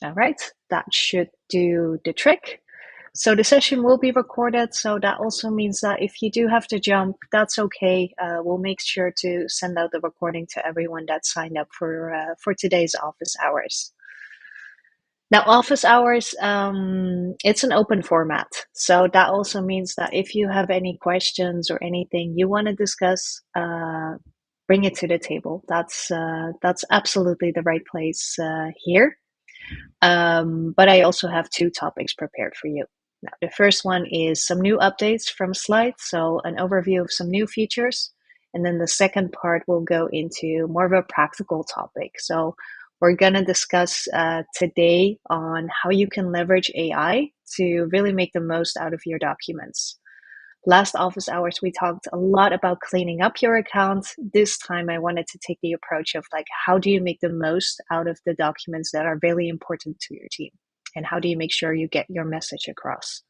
All right, that should do the trick. So the session will be recorded, so that also means that if you do have to jump, that's okay. We'll make sure to send out the recording to everyone that signed up for today's office hours. Now, office hours, it's an open format. So that also means that if you have any questions or anything you want to discuss, bring it to the table. That's absolutely the right place here. But I also have two topics prepared for you. Now, the first one is some new updates from Slite, so an overview of some new features. And then the second part will go into more of a practical topic. So we're going to discuss today on how you can leverage AI to really make the most out of your documents. Last office hours, we talked a lot about cleaning up your account. This time, I wanted to take the approach of like, how do you make the most out of the documents that are really important to your team? And how do you make sure you get your message across?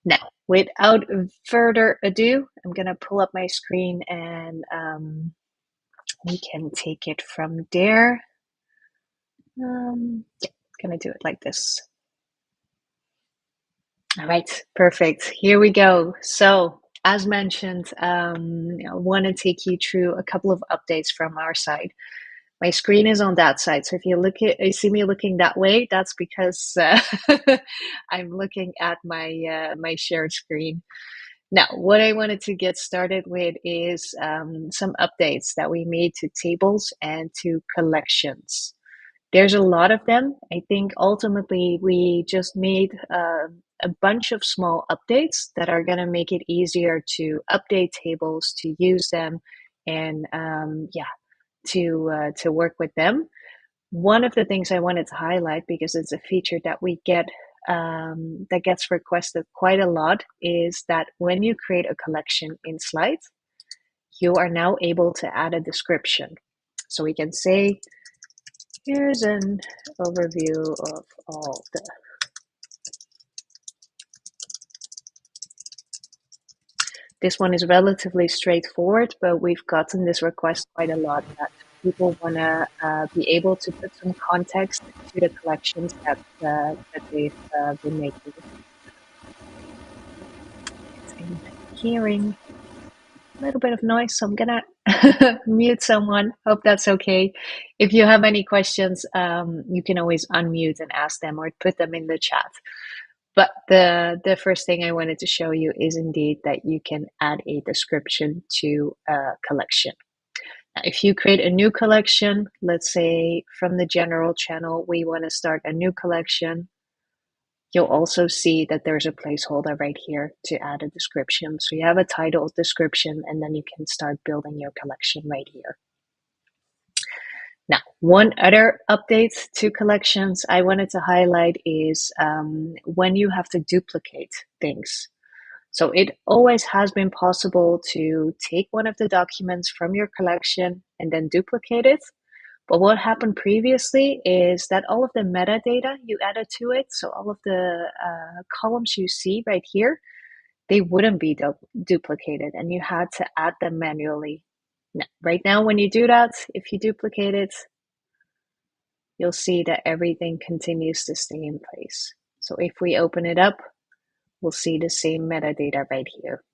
Now, without further ado, I'm going to pull up my screen and we can take it from there. Yeah, going to do it like this. All right, perfect. Here we go. So, as mentioned, I want to take you through a couple of updates from our side. My screen is on that side, so if you see me looking that way, that's because I'm looking at my shared screen. Now, what I wanted to get started with is some updates that we made to tables and to collections. There's a lot of them. I think ultimately we just made a bunch of small updates that are going to make it easier to update tables, to use them, and yeah, to work with them. One of the things I wanted to highlight, because it's a feature that we get that gets requested quite a lot, is that when you create a collection in Slide, you are now able to add a description. So we can say, here's an overview of all the. This one is relatively straightforward, but we've gotten this request quite a lot that people want to be able to put some context to the collections that they've been making. I'm hearing a little bit of noise, so I'm gonna mute someone. Hope that's okay. If you have any questions, you can always unmute and ask them or put them in the chat. But the first thing I wanted to show you is indeed that you can add a description to a collection. Now, if you create a new collection, let's say from the general channel, we want to start a new collection. You'll also see that there's a placeholder right here to add a description. So you have a title, description, and then you can start building your collection right here. Now, one other update to collections I wanted to highlight is when you have to duplicate things. So it always has been possible to take one of the documents from your collection and then duplicate it. But what happened previously is that all of the metadata you added to it, so all of the columns you see right here, they wouldn't be duplicated and you had to add them manually. Now, right now, when you do that, if you duplicate it, you'll see that everything continues to stay in place. So if we open it up, we'll see the same metadata right here.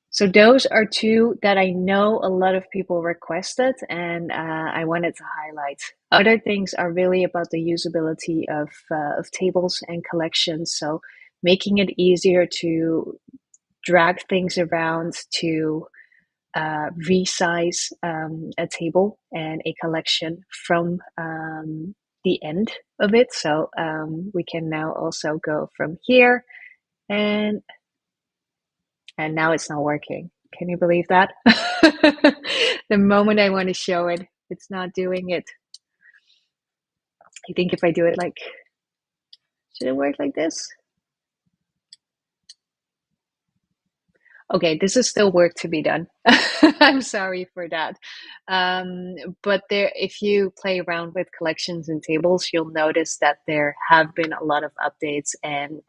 So those are two that I know a lot of people requested, and I wanted to highlight. Other things are really about the usability of tables and collections. So making it easier to drag things around, to resize a table and a collection from the end of it. So we can now also go from here and now it's not working. Can you believe that? The moment I want to show it, it's not doing it. I think if I do it like, should it work like this? Okay, this is still work to be done. I'm sorry for that. But there, if you play around with collections and tables, you'll notice that there have been a lot of updates, and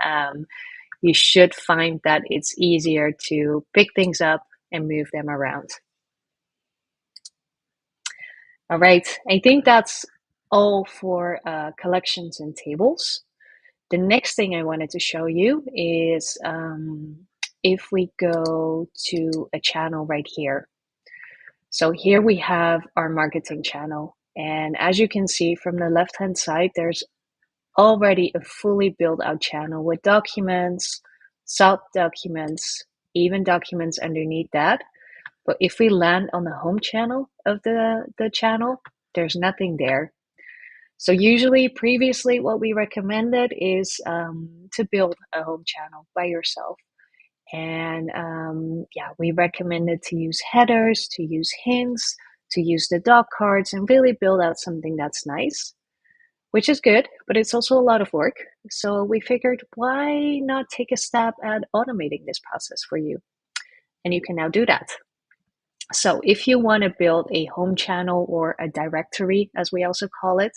you should find that it's easier to pick things up and move them around. All right, I think that's all for collections and tables. The next thing I wanted to show you is if we go to a channel right here. So here we have our marketing channel. And as you can see from the left-hand side, there's already a fully built out channel with documents, sub-documents, even documents underneath that. But if we land on the home channel of the channel, there's nothing there. So usually previously what we recommended is to build a home channel by yourself. And yeah, we recommended to use headers, to use hints, to use the doc cards and really build out something that's nice, which is good, but it's also a lot of work. So we figured, why not take a stab at automating this process for you? And you can now do that. So if you want to build a home channel or a directory, as we also call it,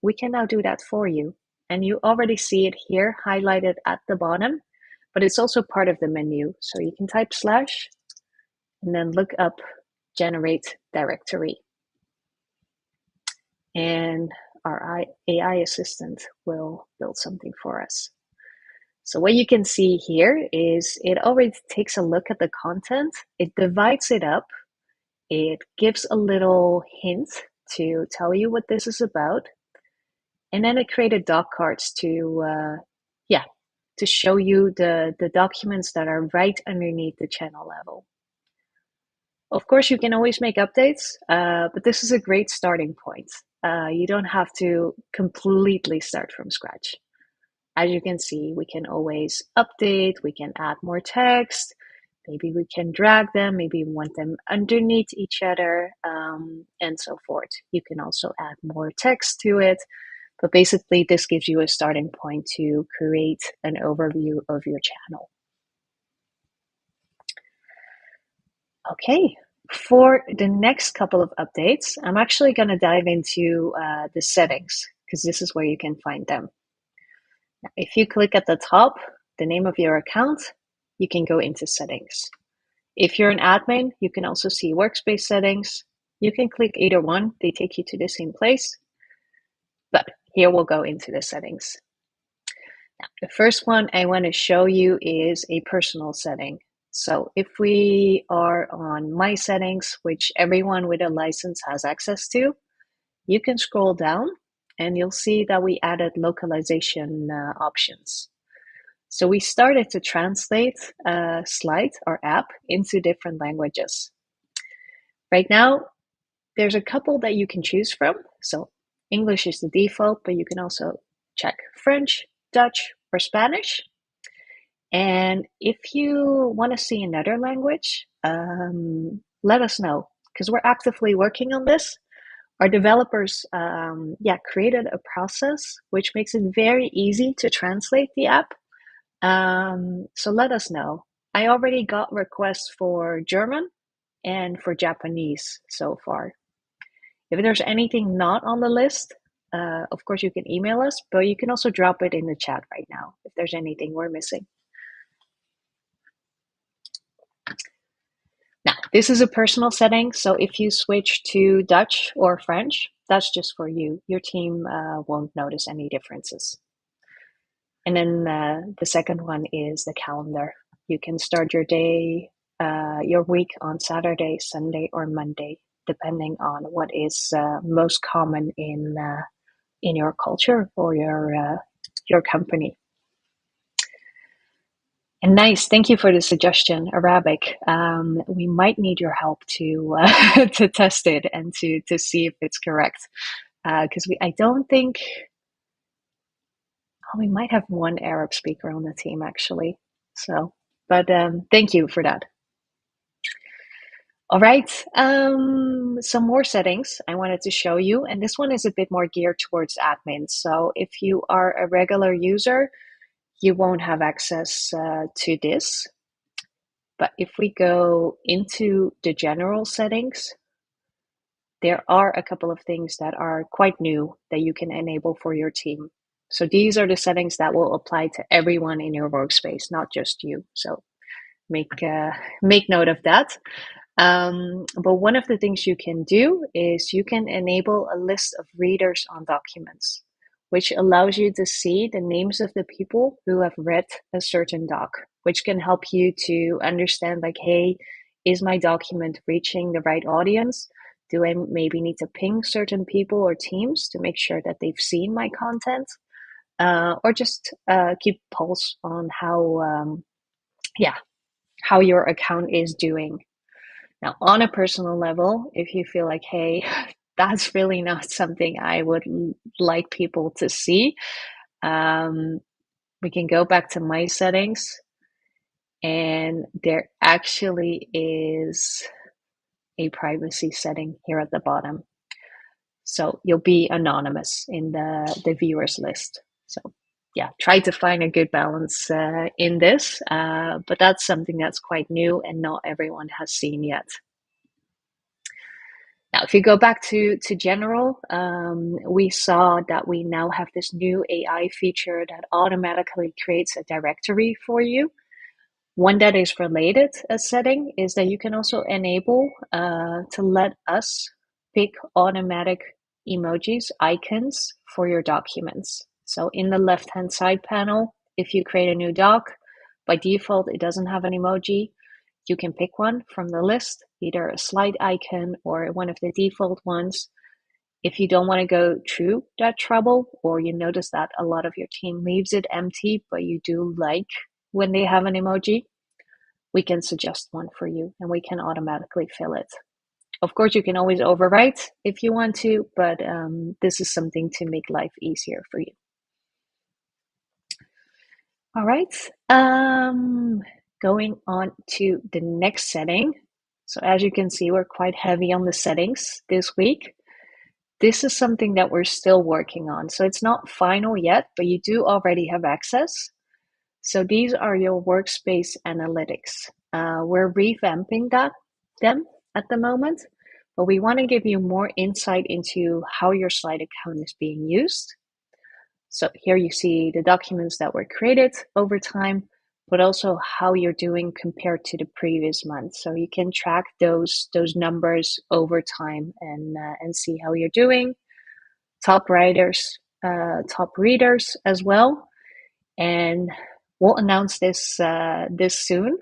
we can now do that for you. And you already see it here highlighted at the bottom, but it's also part of the menu. So you can type slash and then look up generate directory. And our AI assistant will build something for us. So what you can see here is it already takes a look at the content. It divides it up. It gives a little hint to tell you what this is about. And then it created doc cards to, yeah, to show you the documents that are right underneath the channel level. Of course, you can always make updates, but this is a great starting point. You don't have to completely start from scratch. As you can see, we can always update, we can add more text, maybe we can drag them, maybe we want them underneath each other, and so forth. You can also add more text to it, but basically this gives you a starting point to create an overview of your channel. Okay, for the next couple of updates, I'm actually going to dive into the settings, because this is where you can find them. Now, if you click at the top, the name of your account, you can go into settings. If you're an admin, you can also see workspace settings. You can click either one, they take you to the same place. But here we'll go into the settings. Now, the first one I want to show you is a personal setting. So if we are on My Settings, which everyone with a license has access to, you can scroll down and you'll see that we added localization options. So we started to translate Slite, our app, into different languages. Right now, there's a couple that you can choose from. So English is the default, but you can also check French, Dutch, or Spanish. And if you want to see another language, let us know, because we're actively working on this. Our developers created a process which makes it very easy to translate the app. So let us know. I already got requests for German and for Japanese so far. If there's anything not on the list, of course you can email us, but you can also drop it in the chat right now if there's anything we're missing. Now, this is a personal setting, so if you switch to Dutch or French, that's just for you. Your team won't notice any differences. And then the second one is the calendar. You can start your day, your week on Saturday, Sunday, or Monday, depending on what is most common in your culture or your company. And nice, thank you for the suggestion, Arabic. We might need your help to to test it and to see if it's correct, because I don't think. Oh, we might have one Arab speaker on the team actually. So, but thank you for that. All right, some more settings I wanted to show you, and this one is a bit more geared towards admins. So if you are a regular user, you won't have access to this. But if we go into the general settings, there are a couple of things that are quite new that you can enable for your team. So these are the settings that will apply to everyone in your workspace, not just you. So make note of that. But one of the things you can do is you can enable a list of readers on documents, which allows you to see the names of the people who have read a certain doc, which can help you to understand, like, hey, is my document reaching the right audience? Do I maybe need to ping certain people or teams to make sure that they've seen my content? Or just keep pulse on yeah, how your account is doing. Now, on a personal level, if you feel like, hey, that's really not something I would like people to see, we can go back to my settings, and there actually is a privacy setting here at the bottom. So you'll be anonymous in the viewers list. So yeah, try to find a good balance in this, but that's something that's quite new and not everyone has seen yet. Now, if you go back to general, we saw that we now have this new AI feature that automatically creates a directory for you. One that is related, a setting, is that you can also enable to let us pick automatic emojis, icons for your documents. So in the left-hand side panel, if you create a new doc, by default, it doesn't have an emoji. You can pick one from the list, either a slide icon or one of the default ones. If you don't want to go through that trouble, or you notice that a lot of your team leaves it empty, but you do like when they have an emoji, we can suggest one for you and we can automatically fill it. Of course, you can always overwrite if you want to, but this is something to make life easier for you. All right, going on to the next setting. So as you can see, we're quite heavy on the settings this week. This is something that we're still working on. So it's not final yet, but you do already have access. So these are your workspace analytics. We're revamping them at the moment, but we want to give you more insight into how your Slite account is being used. So here you see the documents that were created over time, but also how you're doing compared to the previous month. So you can track those numbers over time and see how you're doing. Top writers, top readers as well, and we'll announce this this soon.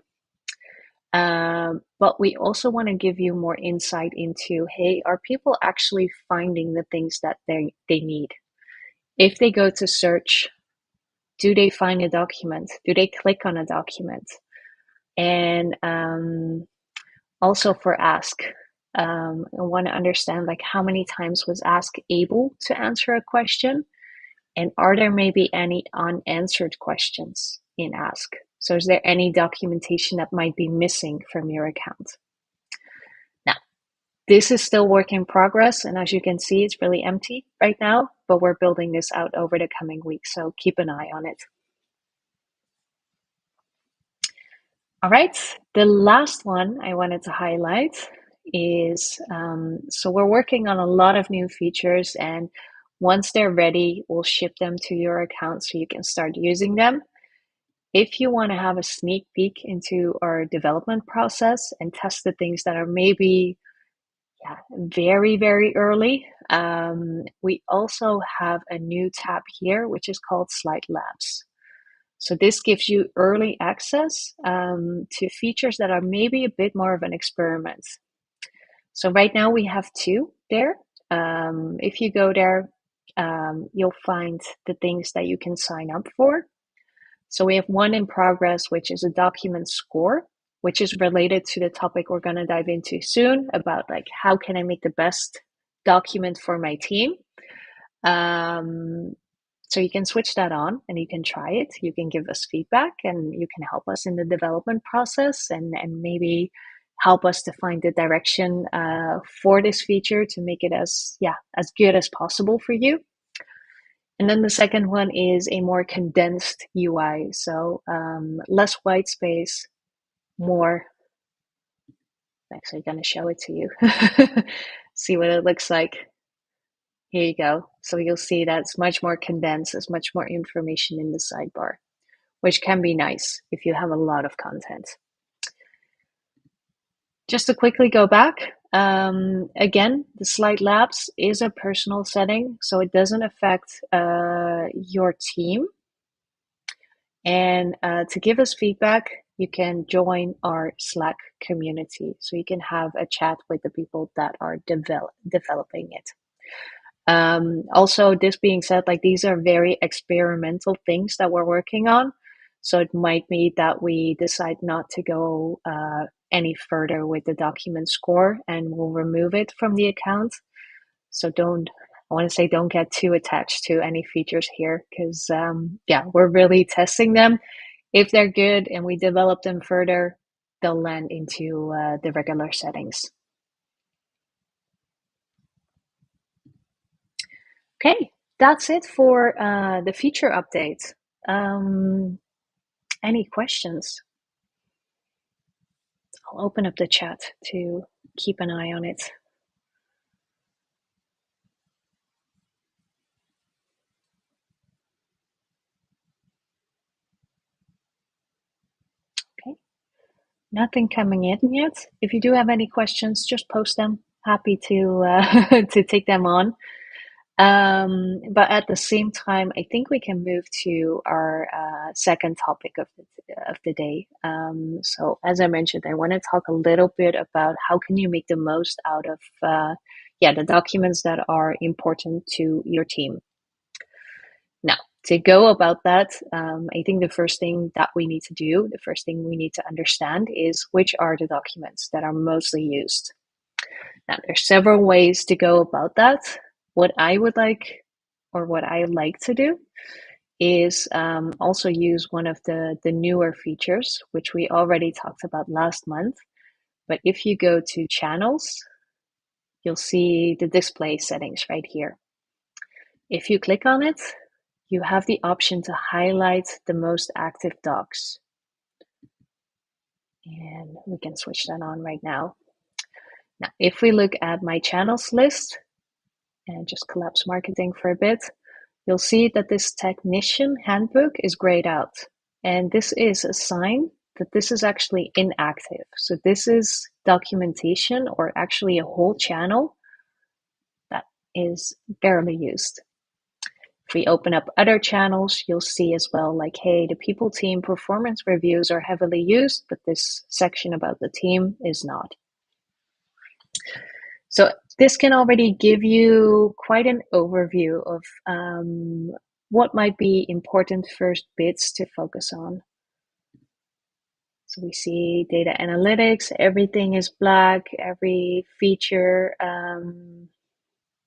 But we also want to give you more insight into, hey, are people actually finding the things that they need? If they go to search, do they find a document? Do they click on a document? And also for ask, I want to understand, like, how many times was ask able to answer a question? And are there maybe any unanswered questions in ask? So is there any documentation that might be missing from your account? Now, this is still work in progress. And as you can see, it's really empty right now, but we're building this out over the coming weeks. So keep an eye on it. All right, the last one I wanted to highlight is, so we're working on a lot of new features, and once they're ready, we'll ship them to your account so you can start using them. If you want to have a sneak peek into our development process and test the things that are maybe very, very early, we also have a new tab here, which is called Slite Labs. So this gives you early access to features that are maybe a bit more of an experiment. So right now we have two there. If you go there, you'll find the things that you can sign up for. So we have one in progress, which is a document score, which is related to the topic we're going to dive into soon about, like, how can I make the best document for my team? So you can switch that on and you can try it. You can give us feedback and you can help us in the development process and maybe help us to find the direction for this feature to make it as good as possible for you. And then the second one is a more condensed UI. So less white space, more. I'm actually going to show it to you. See what it looks like. Here you go. So you'll see that it's much more condensed. There's much more information in the sidebar, which can be nice if you have a lot of content. Just to quickly go back, again, the Slide Labs is a personal setting, so it doesn't affect your team. And to give us feedback, you can join our Slack community, so you can have a chat with the people that are developing it. Also, this being said, like these are very experimental things that we're working on. So it might be that we decide not to go any further with the document score and we'll remove it from the account. So I want to say don't get too attached to any features here because, yeah, we're really testing them. If they're good and we develop them further, they'll land into the regular settings. Okay, that's it for the feature update. Any questions? I'll open up the chat to keep an eye on it. Okay, nothing coming in yet. If you do have any questions, just post them. Happy to to take them on. But at the same time, I think we can move to our second topic of the day. So as I mentioned, I want to talk a little bit about how can you make the most out of yeah, the documents that are important to your team. Now, to go about that, I think the first thing that we need to do, the first thing we need to understand is which are the documents that are mostly used. Now, there's several ways to go about that. What I would like, or what I like to do, is also use one of the newer features, which we already talked about last month. But if you go to channels, you'll see the display settings right here. If you click on it, you have the option to highlight the most active docs. And we can switch that on right now. Now, if we look at my channels list and just collapse marketing for a bit, you'll see that this technician handbook is grayed out. And this is a sign that this is actually inactive. So this is documentation or actually a whole channel that is barely used. If we open up other channels, you'll see as well, like, hey, the people team performance reviews are heavily used, but this section about the team is not. So this can already give you quite an overview of what might be important first bits to focus on. So we see data analytics, everything is black, every feature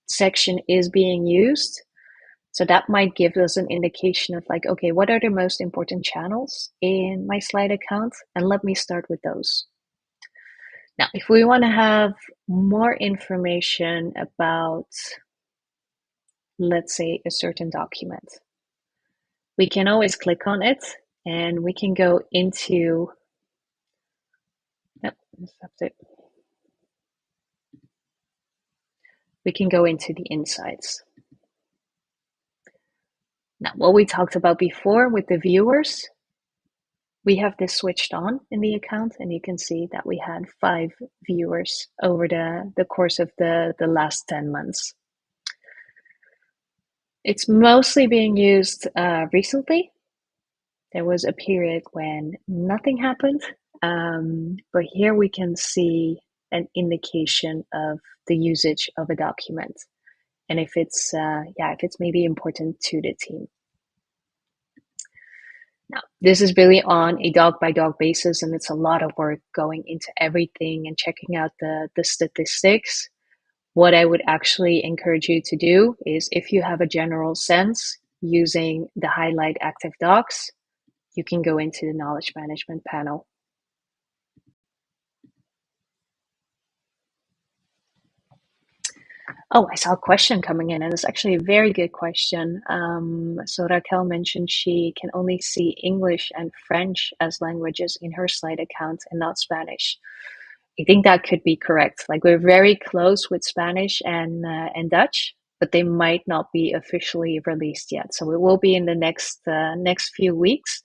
section is being used. So that might give us an indication of like, okay, what are the most important channels in my Slide account? And let me start with those. Now, if we want to have more information about, let's say, a certain document, we can always click on it and we can go into, we can go into the insights. Now, what we talked about before with the viewers, we have this switched on in the account, and you can see that we had 5 viewers over the course of the last 10 months. It's mostly being used recently. There was a period when nothing happened, but here we can see an indication of the usage of a document, and if it's maybe important to the team. Now, this is really on a dog by dog basis, and it's a lot of work going into everything and checking out the statistics. What I would actually encourage you to do is, if you have a general sense using the highlight active docs, you can go into the knowledge management panel. Oh, I saw a question coming in, and it's actually a very good question. So Raquel mentioned she can only see English and French as languages in her Slide account and not Spanish. I think that could be correct. Like, we're very close with Spanish and Dutch, but they might not be officially released yet. So it will be in the next few weeks.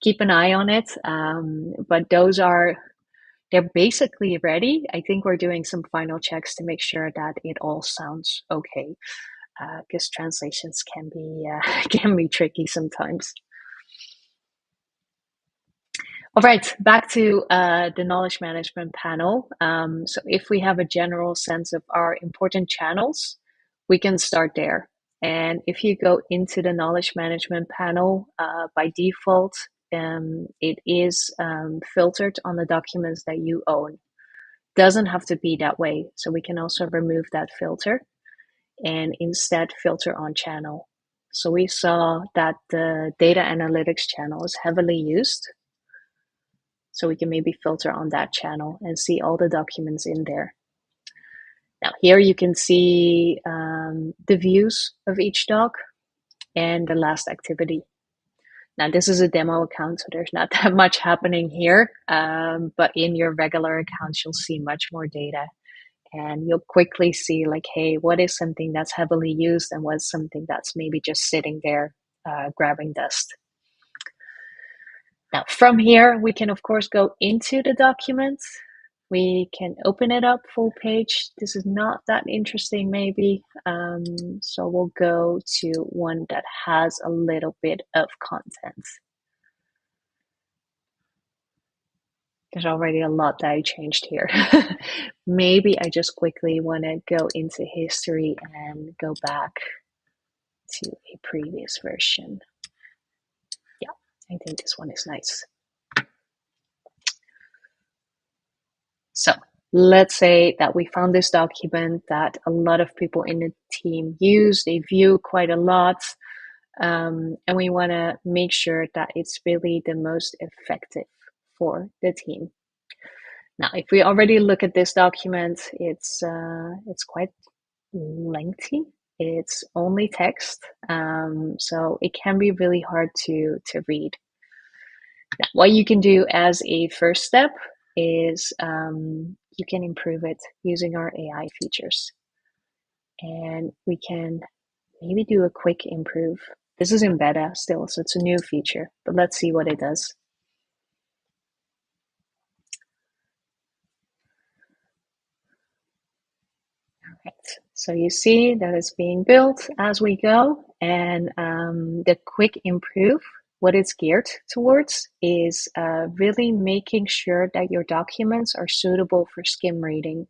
Keep an eye on it. But those are they're basically ready. I think we're doing some final checks to make sure that it all sounds okay, because translations can be can be tricky sometimes. All right, back to the knowledge management panel. So if we have a general sense of our important channels, we can start there. And if you go into the knowledge management panel, by default, it is filtered on the documents that you own. Doesn't have to be that way. So we can also remove that filter and instead filter on channel. So we saw that the data analytics channel is heavily used. So we can maybe filter on that channel and see all the documents in there. Now here you can see the views of each doc and the last activity. Now this is a demo account, so there's not that much happening here, but in your regular accounts, you'll see much more data. And you'll quickly see like, hey, what is something that's heavily used and what's something that's maybe just sitting there grabbing dust. Now, from here, we can, of course, go into the document. We can open it up full page. This is not that interesting, maybe. So we'll go to one that has a little bit of content. There's already a lot that I changed here. Maybe I just quickly want to go into history and go back to a previous version. Yeah, I think this one is nice. So let's say that we found this document that a lot of people in the team use, they view quite a lot, and we want to make sure that it's really the most effective for the team. Now, if we already look at this document, it's quite lengthy. It's only text, so it can be really hard to read. Now, what you can do as a first step is you can improve it using our AI features. And we can maybe do a quick improve. This is in beta still, so it's a new feature, but let's see what it does. All right, so you see that it's being built as we go, and the quick improve, what it's geared towards is really making sure that your documents are suitable for skim reading.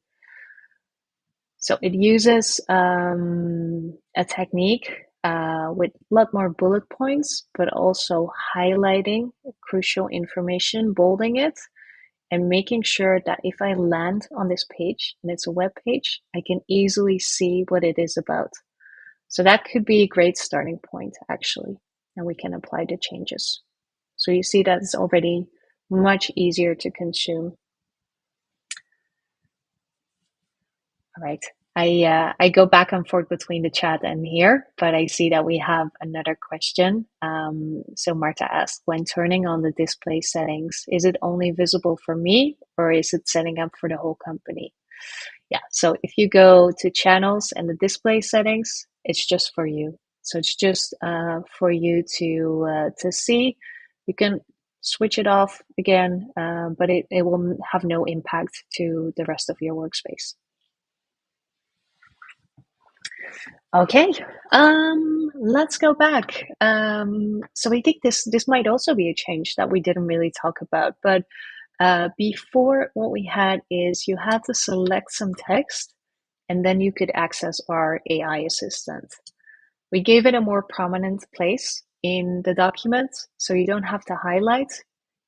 So it uses a technique with a lot more bullet points, but also highlighting crucial information, bolding it, and making sure that if I land on this page and it's a web page, I can easily see what it is about. So that could be a great starting point, actually, and we can apply the changes. So you see that it's already much easier to consume. All right. I go back and forth between the chat and here, but I see that we have another question. So Marta asked, when turning on the display settings, is it only visible for me or is it setting up for the whole company? Yeah, so if you go to channels and the display settings, it's just for you. So it's just for you to see. You can switch it off again, but it will have no impact to the rest of your workspace. Okay, let's go back. So I think this might also be a change that we didn't really talk about, but before what we had is you had to select some text and then you could access our AI assistant. We gave it a more prominent place in the document, so you don't have to highlight.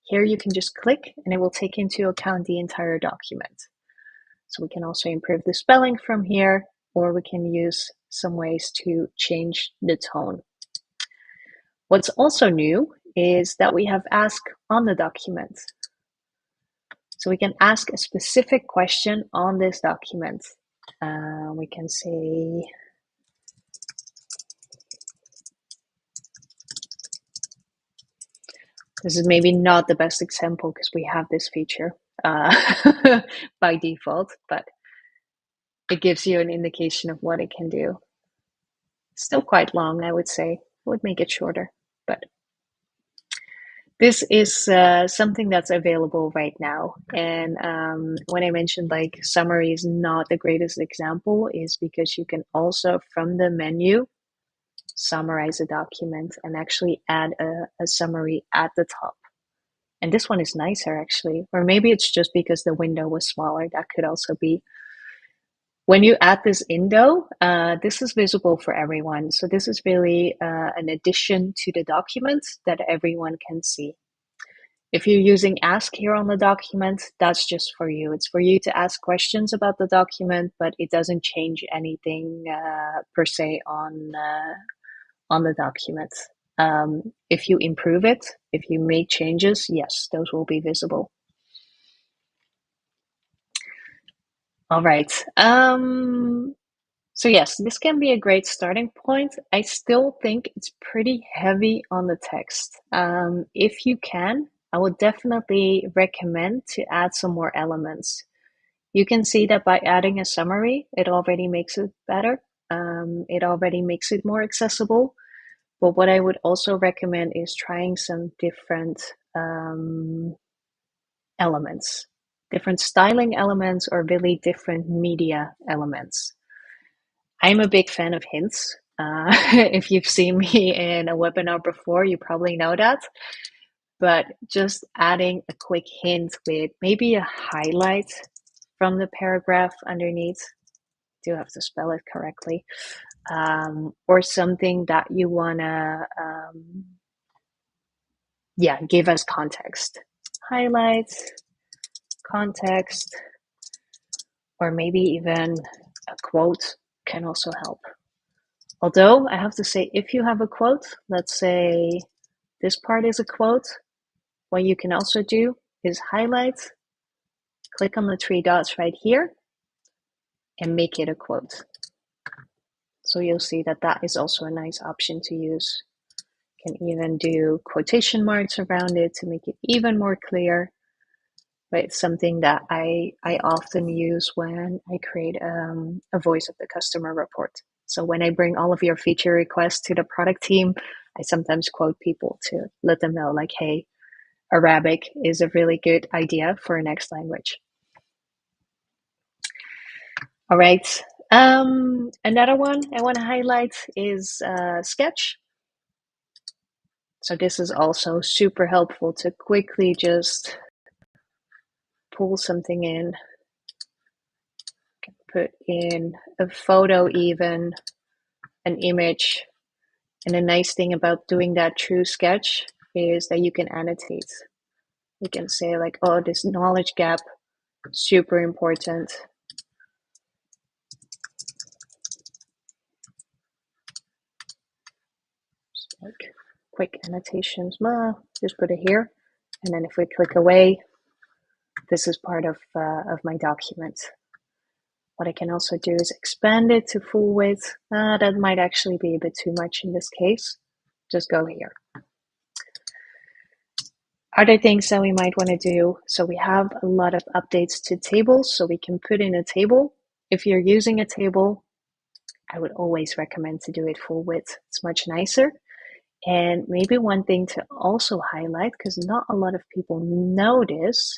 Here you can just click and it will take into account the entire document. So we can also improve the spelling from here, or we can use some ways to change the tone. What's also new is that we have ask on the document. So we can ask a specific question on this document. We can say, this is maybe not the best example because we have this feature by default, but it gives you an indication of what it can do. Still quite long, I would say. I would make it shorter, but This is something that's available right now. And when I mentioned like summary is not the greatest example, is because you can also from the menu summarize a document and actually add a summary at the top. And this one is nicer actually, or maybe it's just because the window was smaller. That could also be. When you add this window, this is visible for everyone. So this is really an addition to the document that everyone can see. If you're using ask here on the document, that's just for you. It's for you to ask questions about the document, but it doesn't change anything per se on the document. If you improve it, if you make changes, yes, those will be visible. All right. So yes, this can be a great starting point. I still think it's pretty heavy on the text. If you can, I would definitely recommend to add some more elements. You can see that by adding a summary, it already makes it better. It already makes it more accessible. But what I would also recommend is trying some different elements, different styling elements, or really different media elements. I'm a big fan of hints. If you've seen me in a webinar before, you probably know that. But just adding a quick hint with maybe a highlight from the paragraph underneath, do have to spell it correctly, or something that you want to, give us context. Highlights, context, or maybe even a quote can also help. Although I have to say, if you have a quote, let's say this part is a quote, what you can also do is highlight, click on the three dots right here, and make it a quote. So you'll see that that is also a nice option to use. You can even do quotation marks around it to make it even more clear. But it's something that I often use when I create a voice of the customer report. So when I bring all of your feature requests to the product team, I sometimes quote people to let them know, like, hey, Arabic is a really good idea for a next language. All right. Another one I want to highlight is Sketch. So this is also super helpful to quickly just pull something in. Put in a photo, even an image. And the nice thing about doing that through Sketch is that you can annotate. You can say like, oh, this knowledge gap, super important. Just like quick annotations, just put it here. And then if we click away, this is part of my document. What I can also do is expand it to full width. That might actually be a bit too much in this case. Just go here. Other things that we might want to do. So we have a lot of updates to tables, so we can put in a table. If you're using a table, I would always recommend to do it full width. It's much nicer. And maybe one thing to also highlight, because not a lot of people know this,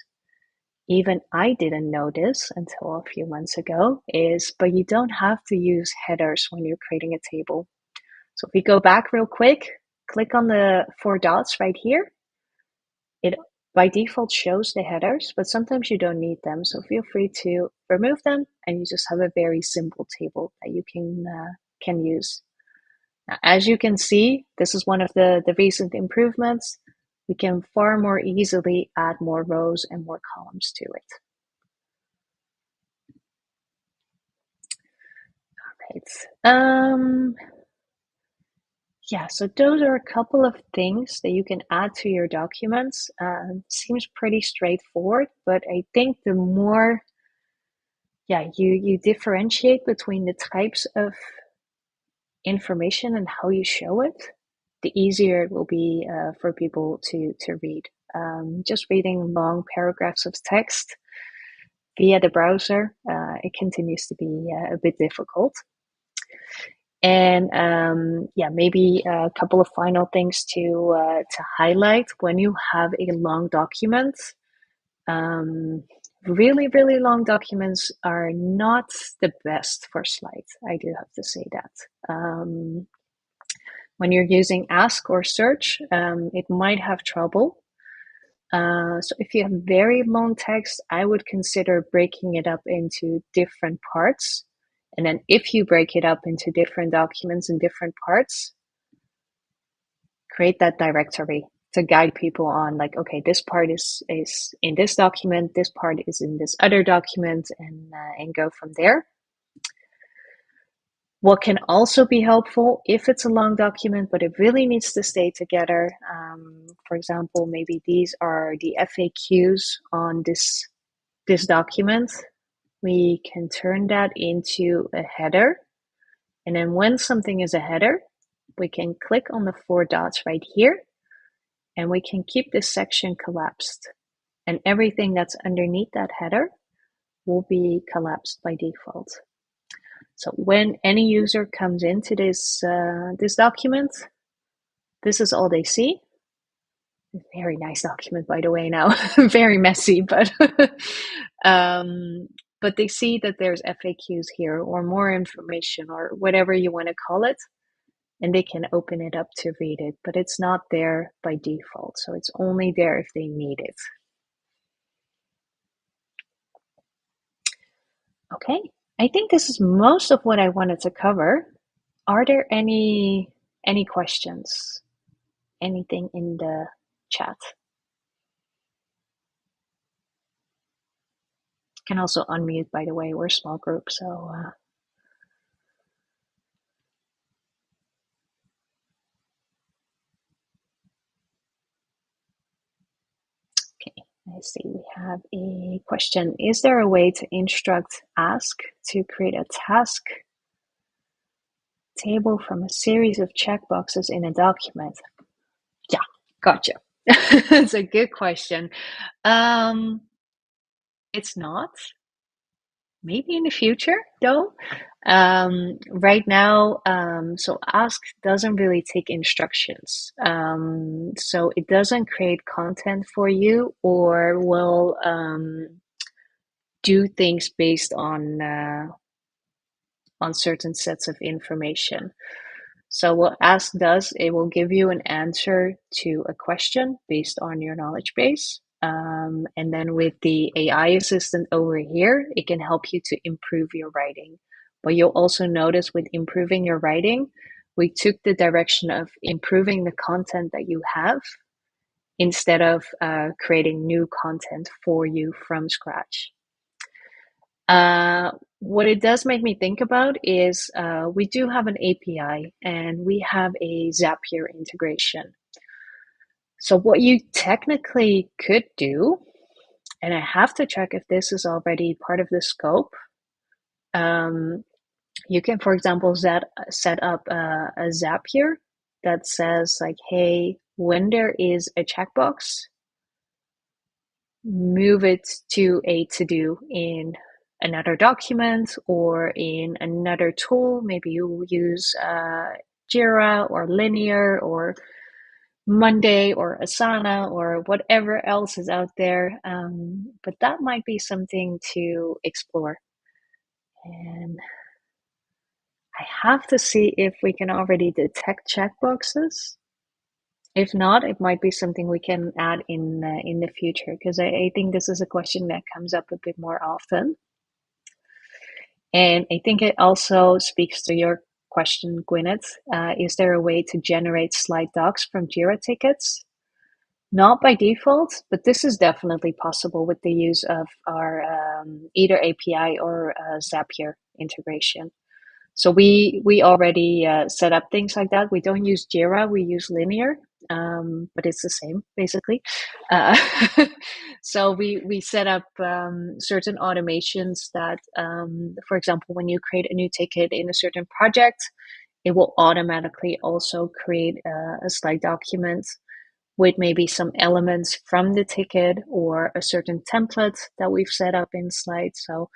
even I didn't know this until a few months ago, is but you don't have to use headers when you're creating a table. So if we go back real quick, click on the four dots right here. It by default shows the headers, but sometimes you don't need them. So feel free to remove them and you just have a very simple table that you can use. Now, as you can see, this is one of the recent improvements. We can far more easily add more rows and more columns to it. All right. Yeah, so those are a couple of things that you can add to your documents. Seems pretty straightforward, but I think the more you differentiate between the types of information and how you show it, the easier it will be for people to read. Just reading long paragraphs of text via the browser, it continues to be a bit difficult. And yeah, maybe a couple of final things to highlight when you have a long document. Um, really, really long documents are not the best for slides. I do have to say that. When you're using ask or search, it might have trouble. So if you have very long text, I would consider breaking it up into different parts. And then if you break it up into different documents and different parts, create that directory to guide people on, like, okay, this part is in this document, this part is in this other document, and go from there. What can also be helpful if it's a long document, but it really needs to stay together. For example, maybe these are the FAQs on this document. We can turn that into a header. And then when something is a header, we can click on the 4 dots right here, and we can keep this section collapsed. And everything that's underneath that header will be collapsed by default. So when any user comes into this document, this is all they see. Very nice document, by the way. Now, very messy, but they see that there's FAQs here, or more information, or whatever you want to call it, and they can open it up to read it. But it's not there by default, so it's only there if they need it. Okay, I think this is most of what I wanted to cover. Are there any questions? Anything in the chat? You can also unmute, by the way. We're a small group, so okay. I see we have a question. Is there a way to instruct ask to create a task table from a series of checkboxes in a document? Yeah, gotcha. It's a good question. It's not. Maybe in the future, though. Right now, so ask doesn't really take instructions. So it doesn't create content for you, or will do things based on certain sets of information. So what ask does, it will give you an answer to a question based on your knowledge base. And then with the AI assistant over here, it can help you to improve your writing. But you'll also notice with improving your writing, we took the direction of improving the content that you have instead of creating new content for you from scratch. What it does make me think about is we do have an API and we have a Zapier integration. So what you technically could do, and I have to check if this is already part of the scope, you can, for example, set up a Zapier that says like, hey, when there is a checkbox, move it to a to-do in another document or in another tool. Maybe you use Jira or Linear or Monday or Asana or whatever else is out there. But that might be something to explore. And I have to see if we can already detect checkboxes. If not, it might be something we can add in the future, because I think this is a question that comes up a bit more often. And I think it also speaks to your question, Gwyneth. Is there a way to generate slide docs from Jira tickets? Not by default, but this is definitely possible with the use of our either API or Zapier integration. So we already set up things like that. We don't use Jira, we use Linear, but it's the same basically. Uh, so we set up certain automations that, for example, when you create a new ticket in a certain project, it will automatically also create a slide document with maybe some elements from the ticket or a certain template that we've set up in Slite. So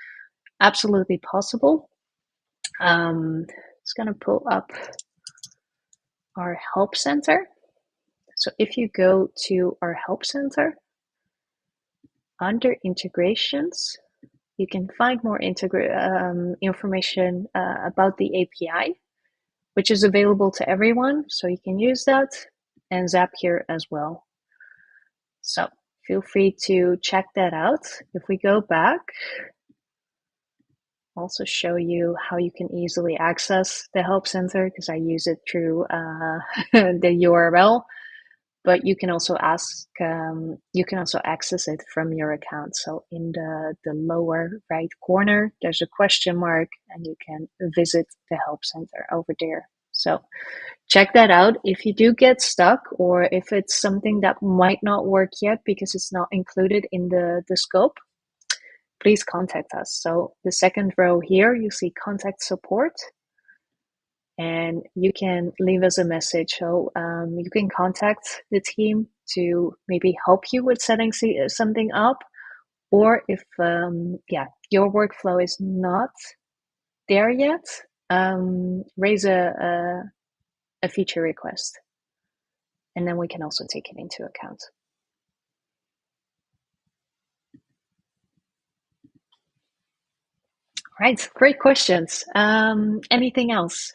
absolutely possible. It's going to pull up our help center. So if you go to our help center, under integrations, you can find more information about the API, which is available to everyone. So you can use that, and Zapier as well. So feel free to check that out. If we go back, I'll also show you how you can easily access the help center, because I use it through the URL. But you can also access it from your account. So in the lower right corner, there's a question mark, and you can visit the help center over there. So check that out. If you do get stuck, or if it's something that might not work yet because it's not included in the scope, please contact us. So the second row here, you see contact support, and you can leave us a message. So you can contact the team to maybe help you with setting something up, or if your workflow is not there yet, raise a feature request, and then we can also take it into account. Right, great questions. Anything else?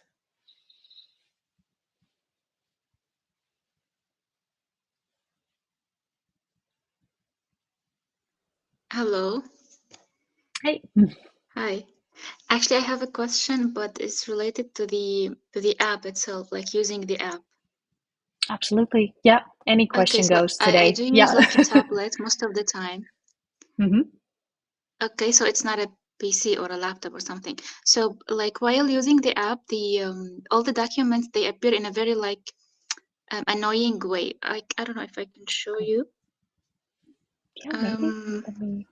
Hello. Hey. Hi. Actually, I have a question, but it's related to the app itself, like using the app. Absolutely. Yeah. Any question Okay, so goes I today. do use Yeah. like a tablet most of the time. Mm-hmm. Okay, so it's not a PC or a laptop or something. So like while using the app, the all the documents, they appear in a very like annoying way. I don't know if I can show Okay. you. Yeah, maybe. Let me